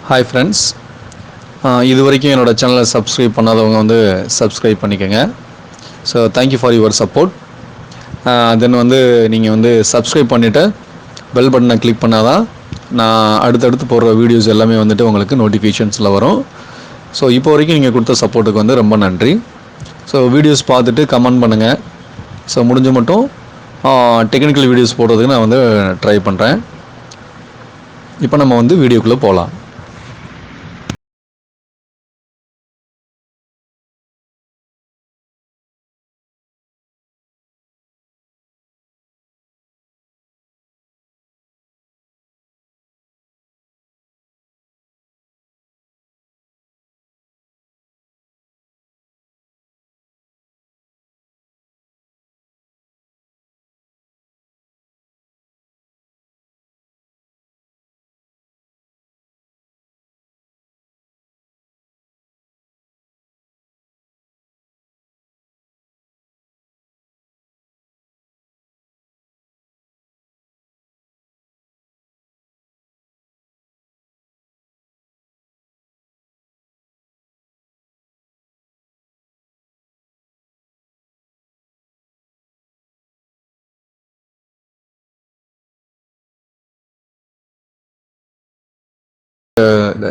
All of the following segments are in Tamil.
Hi friends, இது வரைக்கும் என்னோட சேனலை சப்ஸ்கிரைப் பண்ணாதவங்க வந்து சப்ஸ்கிரைப் பண்ணிக்கோங்க. So thank you for your support. Then வந்து நீங்கள் வந்து சப்ஸ்கிரைப் பண்ணிவிட்டு பெல் பட்டனை கிளிக் பண்ணால் தான் நான் அடுத்தடுத்து போடுற வீடியோஸ் எல்லாமே வந்துட்டு உங்களுக்கு நோட்டிஃபிகேஷன்ஸில் வரும். ஸோ இப்போ வரைக்கும் நீங்கள் கொடுத்த சப்போர்ட்டுக்கு வந்து ரொம்ப நன்றி. ஸோ வீடியோஸ் பார்த்துட்டு கமெண்ட் பண்ணுங்கள். ஸோ முடிஞ்ச மட்டும் டெக்னிக்கல் வீடியோஸ் போடுறதுக்கு நான் வந்து ட்ரை பண்ணுறேன். இப்போ நம்ம வந்து வீடியோக்குள்ளே போகலாம்.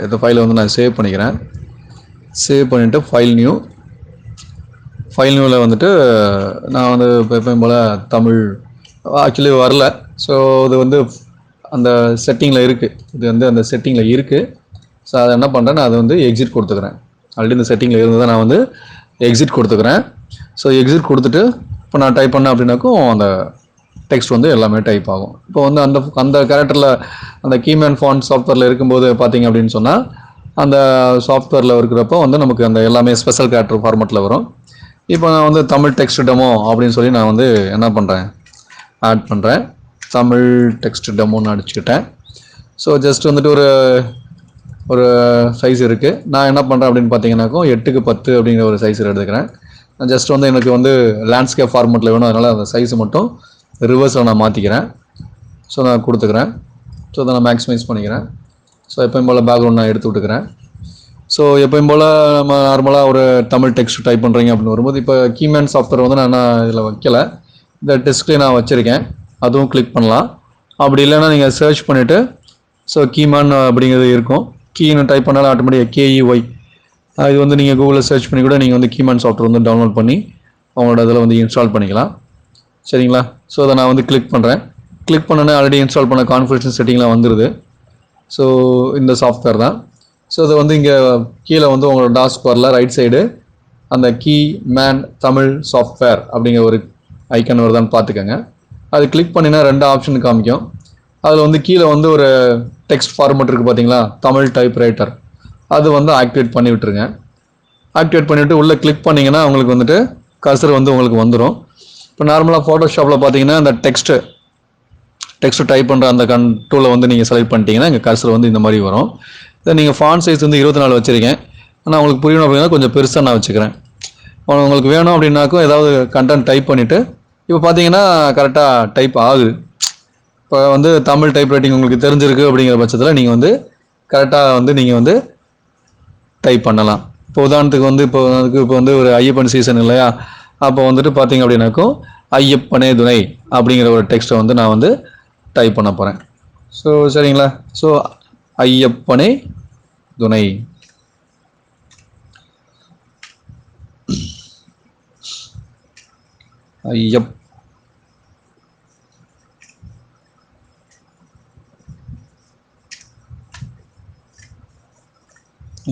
இந்த ஃபைலை வந்து நான் சேவ் பண்ணிக்கிறேன். சேவ் பண்ணிவிட்டு ஃபைல் நியூவில் வந்துட்டு நான் வந்து எப்பயும் போல் தமிழ் ஆக்சுவலி வரல. ஸோ இது வந்து அந்த செட்டிங்கில் இருக்குது. இது வந்து அந்த செட்டிங்கில் இருக்குது. ஸோ அதை என்ன பண்ணுறேன், நான் அதை வந்து எக்ஸிட் கொடுத்துக்கிறேன். ஆல்ரெடி இந்த செட்டிங்கில் இருந்து தான் நான் வந்து எக்ஸிட் கொடுத்துக்கிறேன். ஸோ எக்ஸிட் கொடுத்துட்டு இப்போ நான் டைப் பண்ணேன் அப்படின்னாக்கும் அந்த டெக்ஸ்ட் வந்து எல்லாமே டைப் ஆகும். இப்போ வந்து அந்த கேரக்டரில் அந்த கீமேன் ஃபாண்ட் சாஃப்ட்வேரில் இருக்கும்போது பார்த்தீங்க அப்படின்னு சொன்னால் அந்த சாஃப்ட்வேரில் இருக்கிறப்போ வந்து நமக்கு அந்த எல்லாமே ஸ்பெஷல் கேரக்டர் ஃபார்மெட்டில் வரும். இப்போ நான் வந்து தமிழ் டெக்ஸ்ட் டெமோ அப்படின்னு சொல்லி நான் வந்து என்ன பண்ணுறேன், ஆட் பண்ணுறேன். தமிழ் டெக்ஸ்ட் டெமோன்னு அடிச்சுக்கிட்டேன். ஸோ ஜஸ்ட் வந்துட்டு ஒரு சைஸ் இருக்குது. நான் என்ன பண்ணுறேன் அப்படின்னு பார்த்தீங்கன்னாக்கும் 8x10 அப்படிங்கிற ஒரு சைஸ் எடுத்துக்கிறேன். நான் ஜஸ்ட் வந்து எனக்கு வந்து லேண்ட்ஸ்கேப் ஃபார்மெட்டில் வேணும், அதனால் அந்த சைஸை மட்டும் ரிவர்ஸில் நான் மாற்றிக்கிறேன். ஸோ நான் கொடுத்துக்கிறேன். ஸோ அதை நான் மேக்ஸிமைஸ் பண்ணிக்கிறேன். ஸோ எப்பயும் போல் பேக்ரவுண்ட் நான் எடுத்து விட்டுக்கிறேன். ஸோ எப்பயும் போல் நம்ம நார்மலாக ஒரு தமிழ் டெக்ஸ்ட் டைப் பண்ணுறீங்க அப்படின்னு வரும்போது இப்போ கீமேன் சாஃப்ட்வேர் வந்து நான் இதில் வைக்கலை, இந்த டெஸ்க்லேயே நான் வச்சுருக்கேன். அதுவும் கிளிக் பண்ணலாம். அப்படி இல்லைன்னா நீங்கள் சர்ச் பண்ணிவிட்டு ஸோ கீமேன் அப்படிங்கிறது இருக்கும். கீன்னு டைப் பண்ணாலும் ஆட்டோமேட்டிக்காக KEY இது வந்து நீங்கள் கூகுளில் சர்ச் பண்ணி கூட நீங்கள் வந்து கீமேன் சாஃப்ட்வேர் வந்து டவுன்லோட் பண்ணி அவங்களோட இதில் வந்து இன்ஸ்டால் பண்ணிக்கலாம். சரிங்களா? ஸோ அதை நான் வந்து கிளிக் பண்ணுறேன். கிளிக் பண்ணோன்னே ஆல்ரெடி இன்ஸ்டால் பண்ண கான்ஃபிகரேஷன் செட்டிங்லாம் வந்துடுது. ஸோ இந்த சாஃப்ட்வேர் தான். ஸோ அதை வந்து இங்கே கீழே வந்து உங்களோட டாஸ்க் பாரில் ரைட் சைடு அந்த கீமேன் தமிழ் சாஃப்ட்வேர் அப்படிங்கிற ஒரு ஐக்கன் வருதான்னு பார்த்துக்கோங்க. அது கிளிக் பண்ணினா 2 ஆப்ஷன் காமிக்கும். அதில் வந்து கீழே வந்து ஒரு டெக்ஸ்ட் ஃபார்மெட் இருக்குது பார்த்தீங்களா, தமிழ் டைப்ரைட்டர், அது வந்து ஆக்டிவேட் பண்ணி விட்டுருங்க. ஆக்டிவேட் பண்ணிவிட்டு உள்ளே கிளிக் பண்ணிங்கன்னா உங்களுக்கு வந்துட்டு கர்சர் வந்து உங்களுக்கு வந்துடும். இப்போ நார்மலாக ஃபோட்டோஷாப்பில் பார்த்தீங்கன்னா அந்த டெக்ஸ்ட்டு டைப் பண்ணுற அந்த டூலை வந்து நீங்கள் செலக்ட் பண்ணிட்டீங்கன்னா இங்கே கர்சர் வந்து இந்த மாதிரி வரும். இதை நீங்கள் ஃபாண்ட் சைஸ் வந்து 24 வச்சுருக்கேன். ஆனால் உங்களுக்கு புரியணும் அப்படின்னா கொஞ்சம் பெருசாக நான் வச்சுக்கிறேன். உங்களுக்கு வேணும் அப்படின்னாக்கும் ஏதாவது கண்டென்ட் டைப் பண்ணிவிட்டு இப்போ பார்த்தீங்கன்னா கரெக்டாக டைப் ஆகுது. இப்போ வந்து தமிழ் டைப் ரைட்டிங் உங்களுக்கு தெரிஞ்சிருக்கு அப்படிங்கிற பட்சத்தில் நீங்கள் வந்து கரெக்டாக வந்து நீங்கள் வந்து டைப் பண்ணலாம். இப்போ உதாரணத்துக்கு வந்து இப்போ வந்து ஒரு ஐயப்பன் சீசன் இல்லையா, அப்போ வந்துட்டு பார்த்தீங்க அப்படின்னாக்கும் ஐயப்பனே துணை அப்படிங்கிற ஒரு டெக்ஸ்ட்டை வந்து நான் வந்து டைப் பண்ண போகிறேன். ஸோ சரிங்களா? ஸோ ஐயப்பனே துணை,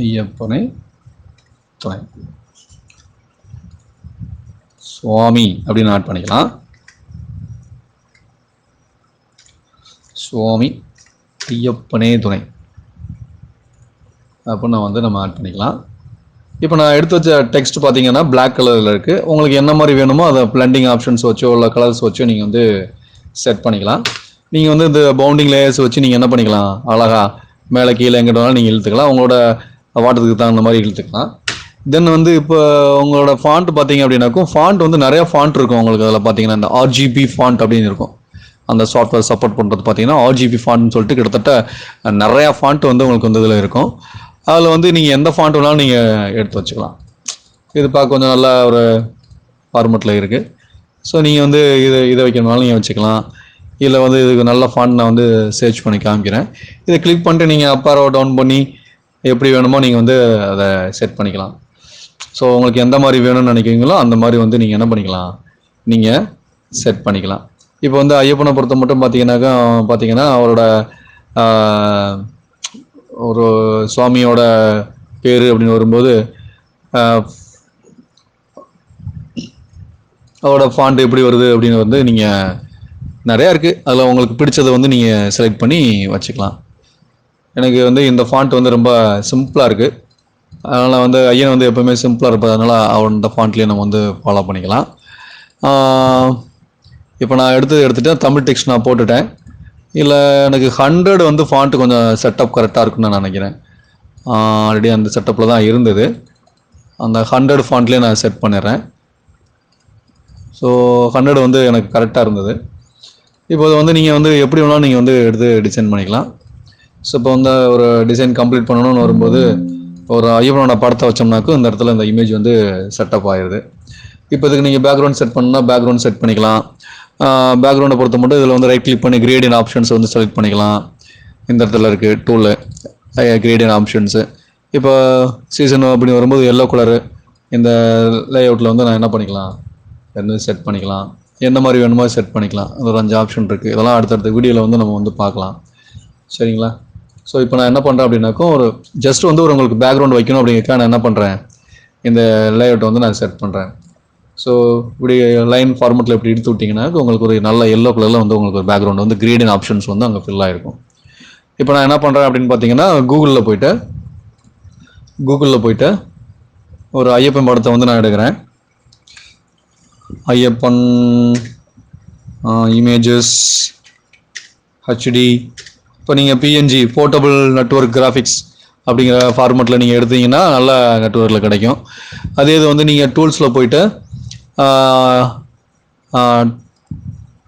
ஐயப்பனே துணை, சுவாமி அப்படின்னு ஆட் பண்ணிக்கலாம். சுவாமி ஐயப்பனே துணை அப்படின்னு வந்து நம்ம ஆட் பண்ணிக்கலாம். இப்போ நான் எடுத்து வச்ச டெக்ஸ்ட் பார்த்தீங்கன்னா பிளாக் கலரில் இருக்குது. உங்களுக்கு என்ன மாதிரி வேணுமோ அதை பிளண்டிங் ஆப்ஷன்ஸ் வச்சோ இல்லை கலர்ஸ் வச்சோ நீங்கள் வந்து செட் பண்ணிக்கலாம். நீங்கள் வந்து இந்த பவுண்டிங் லேயர்ஸ் வச்சு நீங்கள் என்ன பண்ணிக்கலாம், அழகாக மேலே கீழே எங்கிட்ட வேணாலும் நீங்கள் இழுத்துக்கலாம். உங்களோட வாட்டத்துக்கு தகுந்த மாதிரி இழுத்துக்கலாம். தென் வந்து இப்போ உங்களோட ஃபாண்ட் பார்த்தீங்க அப்படின்னாக்கும் ஃபாண்ட் வந்து நிறையா ஃபாண்ட் இருக்கும் உங்களுக்கு. அதில் பார்த்தீங்கன்னா இந்த RGB ஃபாண்ட் அப்படின்னு இருக்கும். அந்த சாஃப்ட்வேர் சப்போர்ட் பண்ணுறது பார்த்தீங்கன்னா ஆர்ஜிபி ஃபாண்ட்னு சொல்லிட்டு கிட்டத்தட்ட நிறையா ஃபாண்ட் வந்து உங்களுக்கு வந்து இதில் இருக்கும். அதில் வந்து நீங்கள் எந்த ஃபாண்ட் வேணாலும் நீங்கள் எடுத்து வச்சுக்கலாம். இது பார்க்க கொஞ்சம் நல்லா ஒரு ஃபார்மெட்டில் இருக்குது. ஸோ நீங்கள் வந்து இதை வைக்கணும்னாலும் நீங்கள் வச்சுக்கலாம். இதில் வந்து இதுக்கு நல்ல ஃபாண்ட் நான் வந்து சர்ச் பண்ணி காமிக்கிறேன். இதை கிளிக் பண்ணிட்டு நீங்கள் அப்பாரோ டவுன் பண்ணி எப்படி வேணுமோ நீங்கள் வந்து அதை செட் பண்ணிக்கலாம். ஸோ உங்களுக்கு எந்த மாதிரி வேணும்னு நினைக்கிறீங்களோ அந்த மாதிரி வந்து நீங்கள் என்ன பண்ணிக்கலாம், நீங்கள் செட் பண்ணிக்கலாம். இப்போ வந்து ஐயப்பனை பொறுத்த மட்டும் பார்த்தீங்கன்னா அவரோட ஒரு சுவாமியோட பேர் அப்படின்னு வரும்போது அதோட ஃபாண்ட் எப்படி வருது அப்படின்னு வந்து நீங்கள் நிறையா இருக்குது. அதில் உங்களுக்கு பிடிச்சதை வந்து நீங்கள் செலக்ட் பண்ணி வச்சுக்கலாம். எனக்கு வந்து இந்த ஃபாண்ட் வந்து ரொம்ப சிம்பிளாக இருக்குது. அதனால் வந்து ஐயன் வந்து எப்போவுமே சிம்பிளாக இருப்பதனால அந்த ஃபாண்ட்லேயே நம்ம வந்து ஃபாலோ பண்ணிக்கலாம். இப்போ நான் எடுத்துகிட்டு தமிழ் டெக்ஸ்ட் நான் போட்டுட்டேன். இல்லை எனக்கு 100 வந்து ஃபாண்ட்டு கொஞ்சம் செட்டப் கரெக்டாக இருக்குன்னு நான் நினைக்கிறேன். ஆல்ரெடி அந்த செட்டப்பில் தான் இருந்தது. அந்த 100 ஃபாண்ட்லேயே நான் செட் பண்ணிடுறேன். ஸோ 100 வந்து எனக்கு கரெக்டாக இருந்தது. இப்போ வந்து நீங்கள் வந்து எப்படி வேணாலும் நீங்கள் வந்து எடுத்து டிசைன் பண்ணிக்கலாம். ஸோ இப்போ வந்து ஒரு டிசைன் கம்ப்ளீட் பண்ணணும்னு வரும்போது ஒரு ஐயப்பனோட படத்தை வச்சோம்னாக்கும் இந்த இடத்துல இந்த இமேஜ் வந்து செட்டப் ஆயிடுது. இப்போ இதுக்கு நீங்கள் பேக்ரவுண்ட் செட் பண்ணால் பேக்ரவுண்ட் செட் பண்ணிக்கலாம். பேக்ரவுண்டை பொறுத்த மட்டும் இதில் வந்து ரைட் கிளிக் பண்ணி கிரேடியன்ட் ஆப்ஷன்ஸ் வந்து செலக்ட் பண்ணிக்கலாம். இந்த இடத்துல இருக்குது டூலு கிரேடியன்ட் ஆப்ஷன்ஸு. இப்போ சீசன் அப்படின்னு வரும்போது எல்லோ கலரு இந்த லேஅவுட்டில் வந்து நான் என்ன பண்ணிக்கலாம், எதுவும் செட் பண்ணிக்கலாம். என்ன மாதிரி வேணுமோ செட் பண்ணிக்கலாம். அது ஒரு 5 ஆப்ஷன் இருக்குது. இதெல்லாம் அடுத்தடுத்த வீடியோவில் வந்து நம்ம வந்து பார்க்கலாம். சரிங்களா? ஸோ இப்போ நான் என்ன பண்ணுறேன் அப்படின்னாக்கும் ஒரு ஜஸ்ட் வந்து ஒரு உங்களுக்கு பேக்ரவுண்ட் வைக்கணும் அப்படிங்கிறதுக்காக நான் என்ன பண்ணுறேன், இந்த லேஅவுட்டை வந்து நான் செட் பண்ணுறேன். ஸோ இப்படி லைன் ஃபார்மெட்டில் இப்படி எடுத்து விட்டிங்கன்னா உங்களுக்கு ஒரு நல்ல எல்லோ கலரில் வந்து உங்களுக்கு ஒரு பேக்ரவுண்ட் வந்து கிரேடியன்ட் ஆப்ஷன்ஸ் வந்து அங்கே ஃபில் ஆகிருக்கும். இப்போ நான் என்ன பண்ணுறேன் அப்படின்னு பார்த்தீங்கன்னா கூகுளில் போயிட்டு ஒரு ஐயப்பன் படத்தை வந்து நான் எடுக்கிறேன். Ayyappan images HD. இப்போ நீங்கள் பிஎன்ஜி போர்ட்டபிள் நெட்வொர்க் கிராஃபிக்ஸ் அப்படிங்கிற ஃபார்மெட்டில் நீங்கள் எடுத்தீங்கன்னா நல்ல நெட்வொர்க்கில் கிடைக்கும். அதே இது வந்து நீங்கள்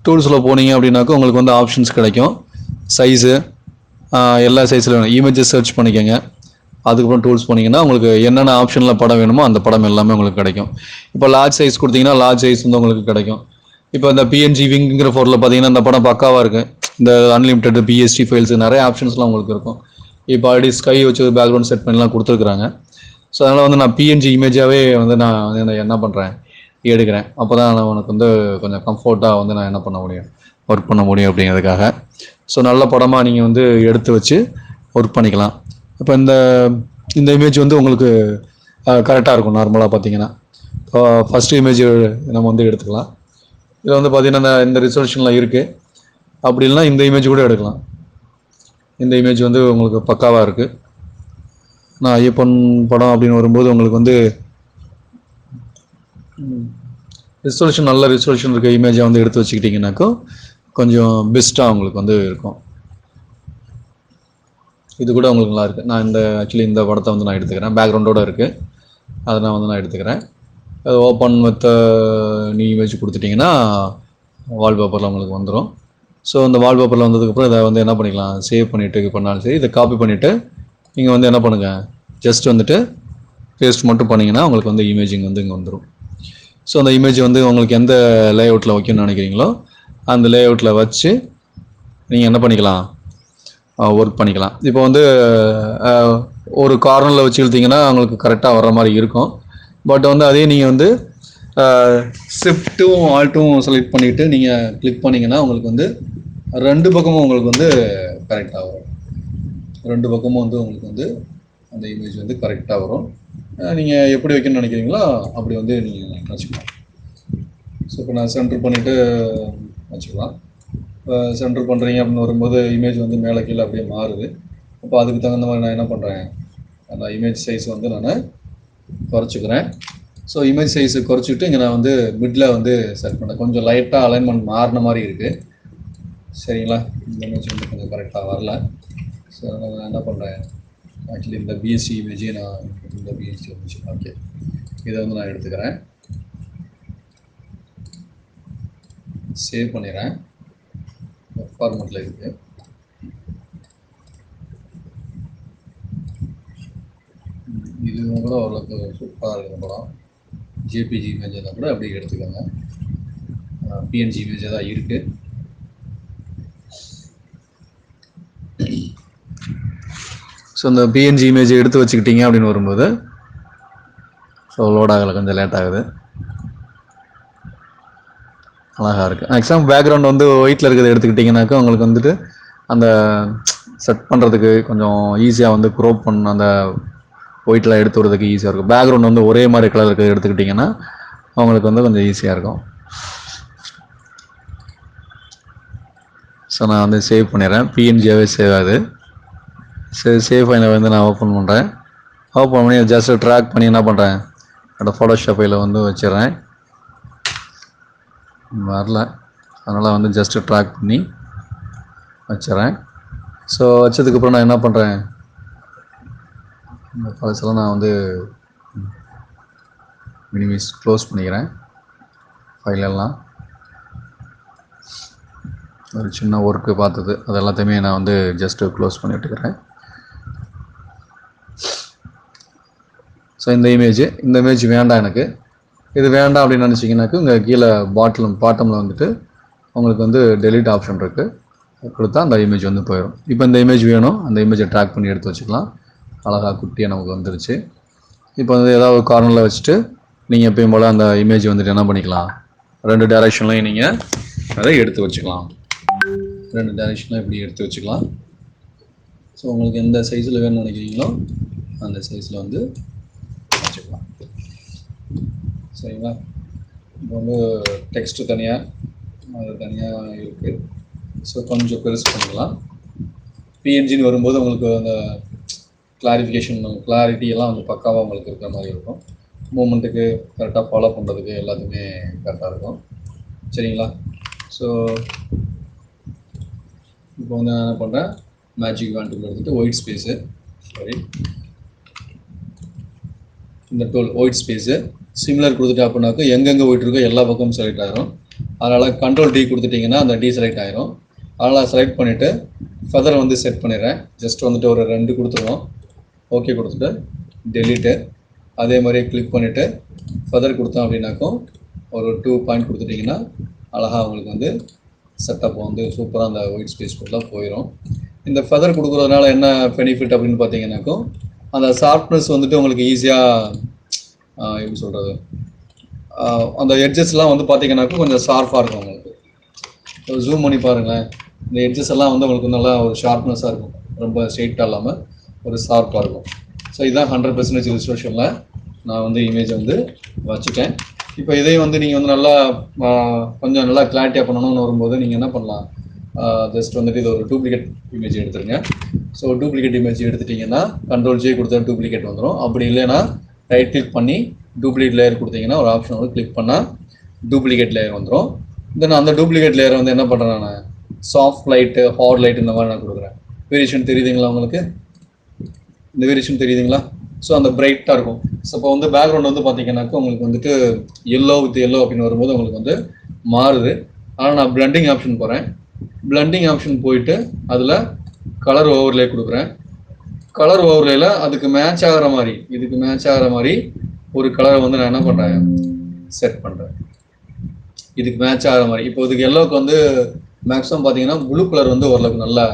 டூல்ஸில் போனீங்க அப்படின்னாக்கா உங்களுக்கு வந்து ஆப்ஷன்ஸ் கிடைக்கும். சைஸு எல்லா சைஸில் வேணும். இமேஜஸ் சர்ச் பண்ணிக்கோங்க. அதுக்கப்புறம் டூல்ஸ் போனீங்கன்னா உங்களுக்கு என்னென்ன ஆப்ஷனில் படம் வேணுமோ அந்த படம் எல்லாமே உங்களுக்கு கிடைக்கும். இப்போ லார்ஜ் சைஸ் கொடுத்தீங்கன்னா லார்ஜ் சைஸ் வந்து உங்களுக்கு கிடைக்கும். இப்போ இந்த பிஎன்ஜி விங்கிற ஃபோரில் பார்த்தீங்கன்னா இந்த படம் பக்காவாக இருக்குது. இந்த அன்லிமிட்டட் பிஎஸ்டி ஃபைல்ஸ் நிறைய ஆப்ஷன்ஸ்லாம் உங்களுக்கு இருக்கும். இப்போ ஆல்ரெடி ஸ்கை வச்சு பேக்ரவுண்ட் செட் பண்ணிலாம் கொடுத்துருக்குறாங்க. ஸோ அதனால் வந்து நான் பிஎன்ஜி இமேஜாகவே வந்து நான் என்ன பண்ணுறேன், எடுக்கிறேன். அப்போ தான் நான் உனக்கு வந்து கொஞ்சம் கம்ஃபர்ட்டாக வந்து நான் என்ன பண்ண முடியும், ஒர்க் பண்ண முடியும் அப்படிங்கிறதுக்காக. ஸோ நல்ல படமாக நீங்கள் வந்து எடுத்து வச்சு ஒர்க் பண்ணிக்கலாம். இப்போ இந்த இமேஜ் வந்து உங்களுக்கு கரெக்டாக இருக்கும். நார்மலாக பார்த்தீங்கன்னா ஃபஸ்ட்டு இமேஜ் நம்ம வந்து எடுத்துக்கலாம். இதில் வந்து பார்த்தீங்கன்னா இந்த ரிசல்யூஷனில் இருக்குது. அப்படி இல்லைனா இந்த இமேஜ் கூட எடுக்கலாம். இந்த இமேஜ் வந்து உங்களுக்கு பக்காவாக இருக்குது. நான் ஐயப்பன் படம் அப்படின்னு வரும்போது உங்களுக்கு வந்து நல்ல ரிசல்யூஷன் இருக்க இமேஜை வந்து எடுத்து வச்சுக்கிட்டிங்கனாக்கோ கொஞ்சம் பெஸ்ட்டாக உங்களுக்கு வந்து இருக்கும். இது கூட உங்களுக்கு நல்லா இருக்குது. நான் ஆக்சுவலி இந்த படத்தை வந்து நான் எடுத்துக்கிறேன். பேக்ரவுண்டோடு இருக்குது. அதை நான் எடுத்துக்கிறேன். அது ஓப்பன் வித் நீ இமேஜ் கொடுத்துட்டிங்கன்னா வால்பேப்பரில் உங்களுக்கு வந்துடும். ஸோ இந்த வால்பேப்பரில் வந்ததுக்கப்புறம் இதை வந்து என்ன பண்ணிக்கலாம், சேவ் பண்ணிவிட்டு பண்ணாலும் சரி, இதை காப்பி பண்ணிவிட்டு நீங்கள் வந்து என்ன பண்ணுங்கள், ஜஸ்ட் வந்துட்டு பேஸ்ட் மட்டும் பண்ணிங்கன்னா உங்களுக்கு வந்து இமேஜிங் வந்து இங்கே வந்துடும். ஸோ அந்த இமேஜ் வந்து உங்களுக்கு எந்த லேஅவுட்டில் வைக்கணும்னு நினைக்கிறீங்களோ அந்த லேஅவுட்டில் வச்சு நீங்கள் என்ன பண்ணிக்கலாம், ஒர்க் பண்ணிக்கலாம். இப்போ வந்து ஒரு கார்னரில் வச்சு இழுத்தீங்கன்னா உங்களுக்கு கரெக்டாக வர்ற மாதிரி இருக்கும். பட் வந்து அதே நீங்கள் வந்து ஷிஃப்ட்டும் ஆல்ட்டும் செலக்ட் பண்ணிவிட்டு நீங்கள் கிளிக் பண்ணிங்கன்னா உங்களுக்கு வந்து 2 பக்கமும் உங்களுக்கு வந்து கரெக்டாக வரும். 2 பக்கமும் வந்து உங்களுக்கு வந்து அந்த இமேஜ் வந்து கரெக்டாக வரும். நீங்கள் எப்படி வைக்கணும்னு நினைக்கிறீங்களோ அப்படி வந்து நீங்கள் வச்சுக்கலாம். ஸோ இப்போ நான் சென்டர் பண்ணிவிட்டு வச்சுக்கலாம். சென்டர் பண்ணுறீங்க அப்படின்னு வரும்போது இமேஜ் வந்து மேலே கீழே அப்படியே மாறுது. அப்போ அதுக்கு தகுந்த மாதிரி நான் என்ன பண்ணுறேன், அந்த இமேஜ் சைஸ் வந்து நான் குறைச்சிக்கிறேன். ஸோ இமேஜ் சைஸு குறைச்சிட்டு இங்கே நான் வந்து மிடில் வந்து செட் பண்ணேன். கொஞ்சம் லைட்டாக அலைன்மெண்ட் மாறின மாதிரி இருக்குது. சரிங்களா? இந்த இமேஜ் வந்து கொஞ்சம் கரெக்டாக வரல. ஸோ நான் என்ன பண்ணுறேன், ஆக்சுவலி இந்த பிஎஸ்சி இமேஜே நான் இந்த பிஎஸ்சி இமேஜ் ஓகே இதை வந்து நான் எடுத்துக்கிறேன். சேவ் பண்ணிடுறேன். ஃபார்மேட்டில் இருக்குது. இது கூட ஓரளவுக்கு சூப்பராக இருக்குது படம். ஜேபிஜி இமேஜ் தான் கூட அப்படியே எடுத்துக்கோங்க. பிஎன்ஜி இமேஜ் தான் இருக்குது. ஸோ இந்த பிஎன்ஜி இமேஜ் எடுத்து வச்சுக்கிட்டீங்க அப்படின்னு வரும்போது ஸோ லோட் ஆகலை, கொஞ்சம் லேட் ஆகுது. அழகாக இருக்குது. மேக்ஸிமம் பேக்ரவுண்ட் வந்து ஒயிட்டில் இருக்கிறத எடுத்துக்கிட்டிங்கனாக்கா உங்களுக்கு வந்துட்டு அந்த செட் பண்ணுறதுக்கு கொஞ்சம் ஈஸியாக வந்து க்ரோப் பண்ண அந்த ஒயிட்டில் எடுத்து வரதுக்கு ஈஸியாக இருக்கும். பேக்ரவுண்ட் வந்து ஒரே மாதிரி கலர் இருக்கிறத எடுத்துக்கிட்டிங்கன்னா அவங்களுக்கு வந்து கொஞ்சம் ஈஸியாக இருக்கும். ஸோ நான் வந்து சேவ் பண்ணிடுறேன். பிஎன்ஜியாகவே சேவ் ஆகுது. சரி, சேவ் ஃபைலை வந்து நான் ஓப்பன் பண்ணுறேன். ஓப்பன் பண்ணி ஜஸ்ட் ட்ராக் பண்ணி என்ன பண்ணுறேன், என்னோடய ஃபோட்டோஷாப் ஃபைலை வந்து வச்சிடுறேன். வரல, அதனால் வந்து ஜஸ்ட்டு ட்ராக் பண்ணி வச்சிடுறேன். ஸோ வச்சதுக்கப்புறம் நான் என்ன பண்ணுறேன், இந்த பழசெல்லாம் நான் வந்து மினிமைஸ் க்ளோஸ் பண்ணிக்கிறேன். ஃபைலெல்லாம் ஒரு சின்ன ஒர்க்கு பார்த்தது அது எல்லாத்தையுமே நான் வந்து ஜஸ்ட்டு க்ளோஸ் பண்ணி விட்டுக்கிறேன். ஸோ இந்த இமேஜ் வேண்டாம் எனக்கு. இது வேண்டாம் அப்படின்னு நினச்சிங்கனாக்கா இங்கே கீழே பாட்டமில் வந்துட்டு உங்களுக்கு வந்து டெலீட் ஆப்ஷன் இருக்குது, கொடுத்தா அந்த இமேஜ் வந்து போயிடும். இப்போ இந்த இமேஜ் வேணும், அந்த இமேஜை ட்ராக் பண்ணி எடுத்து வச்சுக்கலாம். அழகாக குட்டியாக நமக்கு வந்துருச்சு. இப்போ வந்து ஏதாவது கார்னரில் வச்சுட்டு நீங்கள் எப்பயும் போல் அந்த இமேஜ் வந்துட்டு என்ன பண்ணிக்கலாம், 2 டைரெக்ஷன்லையும் நீங்கள் அதை எடுத்து வச்சுக்கலாம். 2 டைரெக்ஷன்லாம் இப்படி எடுத்து வச்சுக்கலாம். ஸோ உங்களுக்கு எந்த சைஸில் வேணும்னு நினைக்கிறீங்களோ அந்த சைஸில் வந்து வச்சுக்கலாம். சரிங்களா? இப்போ வந்து டெக்ஸ்ட்டு தனியாக அது தனியாக இருக்குது. ஸோ கொஞ்சம் பெருசு பண்ணிக்கலாம். பிஎன்ஜின்னு வரும்போது உங்களுக்கு அந்த கிளாரிட்டி எல்லாம் வந்து பக்காவாக உங்களுக்கு இருக்கிற மாதிரி இருக்கும். மூமெண்ட்டுக்கு கரெக்டாக ஃபாலோ பண்ணுறதுக்கு எல்லாத்துக்குமே கரெக்டாக இருக்கும். சரிங்களா? ஸோ இப்போ வந்து நான் என்ன பண்ணுறேன், மேஜிக் வேண்ட் எடுத்துகிட்டு ஒயிட் ஸ்பேஸு, இந்த டூல் ஒயிட் ஸ்பேஸு சிமிலர் கொடுத்துட்டு அப்படின்னாக்கா எங்கெங்கே ஒயிட் இருக்கோ எல்லா பக்கமும் செலக்ட் ஆகிரும். அதனால் கண்ட்ரோல் டி கொடுத்துட்டிங்கன்னா அந்த டி செலக்ட் ஆகிரும். அதனால் செலக்ட் பண்ணிவிட்டு ஃபெதரை வந்து செட் பண்ணிடுறேன். ஜஸ்ட் வந்துட்டு ஒரு 2 கொடுத்துருவோம். ஓகே கொடுத்துட்டு டெலீட்டு, அதே மாதிரி கிளிக் பண்ணிவிட்டு ஃபெதர் கொடுத்தோம் அப்படின்னாக்கும் ஒரு 2 பாயிண்ட் கொடுத்துட்டிங்கன்னா அழகாக உங்களுக்கு வந்து செட்டப் வந்து சூப்பராக அந்த ஒயிட் ஸ்பேஸ் ஃபுல்லாக போயிடும். இந்த ஃபெதர் கொடுக்குறதுனால என்ன பெனிஃபிட் அப்படின்னு பார்த்தீங்கன்னாக்கும் அந்த ஷார்ப்னஸ் வந்துட்டு உங்களுக்கு ஈஸியாக எப்படி சொல்கிறது, அந்த எட்ஜஸ்லாம் வந்து பார்த்தீங்கன்னாக்கும் கொஞ்சம் ஷார்ப்பாக இருக்கும். உங்களுக்கு ஜூம் பண்ணி பாருங்களேன், இந்த எட்ஜஸ் எல்லாம் வந்து உங்களுக்கு நல்லா ஒரு ஷார்ப்னஸாக இருக்கும், ரொம்ப ஸ்ட்ரெயிட்டாக இல்லாமல் ஒரு ஷார்ப்பாக இருக்கும். ஸோ இதுதான் 100% ரிசல்யூஷனில் நான் வந்து இமேஜை வந்து வச்சுட்டேன். இப்போ இதையும் வந்து நீங்கள் வந்து நல்லா கொஞ்சம் நல்லா கிளாரிட்டியாக பண்ணணும்னு வரும்போது நீங்கள் என்ன பண்ணலாம், ஜஸ்ட் வந்துட்டு இது ஒரு டூப்ளிகேட் இமேஜ் எடுத்துருங்க. ஸோ டூப்ளிகேட் இமேஜ் எடுத்துட்டிங்கன்னா கண்ட்ரோல் ஜே கொடுத்தா டூப்ளிகேட் வந்துடும். அப்படி இல்லைன்னா ரைட் கிளிக் பண்ணி டூப்ளிகேட் லேயர் கொடுத்தீங்கன்னா ஒரு ஆப்ஷன் வந்து கிளிக் பண்ணால் டூப்ளிகேட் லேயர் வந்துடும். தென் அந்த டூப்ளிகேட் லேயரை வந்து என்ன பண்ணுறேன், நான் சாஃப்ட் லைட்டு, ஹார்ட் லைட் இந்த மாதிரி நான் கொடுக்குறேன். வேரியேஷன் தெரியுதுங்களா உங்களுக்கு? இந்த வேரியேஷன் தெரியுதுங்களா? ஸோ அந்த பிரைட்டாக இருக்கும். ஸோ இப்போ வந்து பேக்ரவுண்ட் வந்து பார்த்தீங்கன்னாக்கா உங்களுக்கு வந்துட்டு எல்லோ வித் எல்லோ அப்படின்னு வரும்போது உங்களுக்கு வந்து மாறுது. ஆனால் நான் பிளண்டிங் ஆப்ஷன் போகிறேன். பிளண்டிங் ஆப்ஷன் போயிட்டு அதில் கலர் ஓவர்லே கொடுக்குறேன். கலர் ஓவர்லேல அதுக்கு மேட்ச் ஆகிற மாதிரி, இதுக்கு மேட்ச் ஆகிற மாதிரி ஒரு கலரை வந்து நான் என்ன பண்ணுறேன், செட் பண்ணுறேன். இதுக்கு மேட்ச் ஆகிற மாதிரி. இப்போ இதுக்கு எல்லோவுக்கு வந்து மேக்ஸிமம் பார்த்தீங்கன்னா ப்ளூ கலர் வந்து ஓரளவுக்கு நல்லா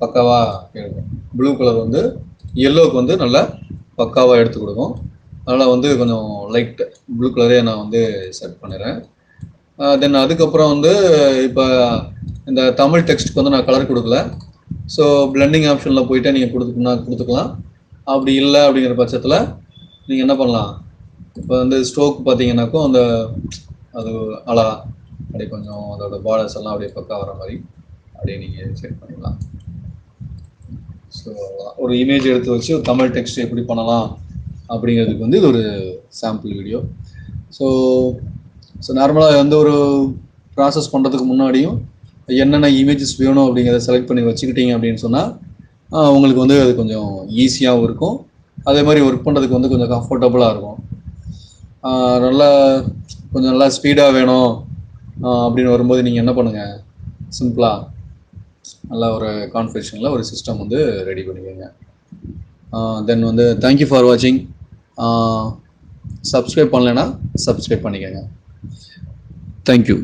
பக்காவாக இருக்கும். ப்ளூ கலர் வந்து எல்லோவுக்கு வந்து நல்லா பக்காவாக எடுத்து கொடுக்கும். அதனால் வந்து கொஞ்சம் லைட் ப்ளூ கலரே நான் வந்து செட் பண்ணிடுறேன். தென் அதுக்கப்புறம் வந்து இப்போ இந்த தமிழ் டெக்ஸ்ட்டுக்கு வந்து நான் கலர் கொடுக்கல. ஸோ பிளண்டிங் ஆப்ஷனில் போயிட்டு நீங்கள் கொடுத்துக்கலாம். அப்படி இல்லை அப்படிங்கிற பட்சத்தில் நீங்கள் என்ன பண்ணலாம், இப்போ வந்து ஸ்ட்ரோக் பார்த்தீங்கன்னாக்கும் அந்த அது அழகா அப்படியே கொஞ்சம் அதோட பார்டர்ஸ் எல்லாம் அப்படியே பக்கா வர மாதிரி அப்படியே நீங்கள் செட் பண்ணிக்கலாம். ஸோ ஒரு இமேஜ் எடுத்து வச்சு ஒரு தமிழ் டெக்ஸ்ட் எப்படி பண்ணலாம் அப்படிங்கிறதுக்கு வந்து இது ஒரு சாம்பிள் வீடியோ. ஸோ நார்மலாக எந்த ஒரு ப்ராசஸ் பண்ணுறதுக்கு முன்னாடியும் என்னென்ன இமேஜஸ் வேணும் அப்படிங்கிறத செலக்ட் பண்ணி வச்சுக்கிட்டீங்க அப்படின்னு சொன்னால் உங்களுக்கு வந்து அது கொஞ்சம் ஈஸியாகவும் இருக்கும். அதே மாதிரி ஒர்க் பண்ணுறதுக்கு வந்து கொஞ்சம் கம்ஃபர்டபுளாக இருக்கும். கொஞ்சம் நல்லா ஸ்பீடாக வேணும் அப்படின்னு வரும்போது நீங்கள் என்ன பண்ணுங்கள், சிம்பிளாக நல்ல ஒரு கான்ஃபிகரேஷனில் ஒரு சிஸ்டம் வந்து ரெடி பண்ணிக்கோங்க. தென் வந்து தேங்க்யூ ஃபார் வாட்சிங். சப்ஸ்கிரைப் பண்ணலைன்னா சப்ஸ்கிரைப் பண்ணிக்கோங்க. தேங்க்யூ.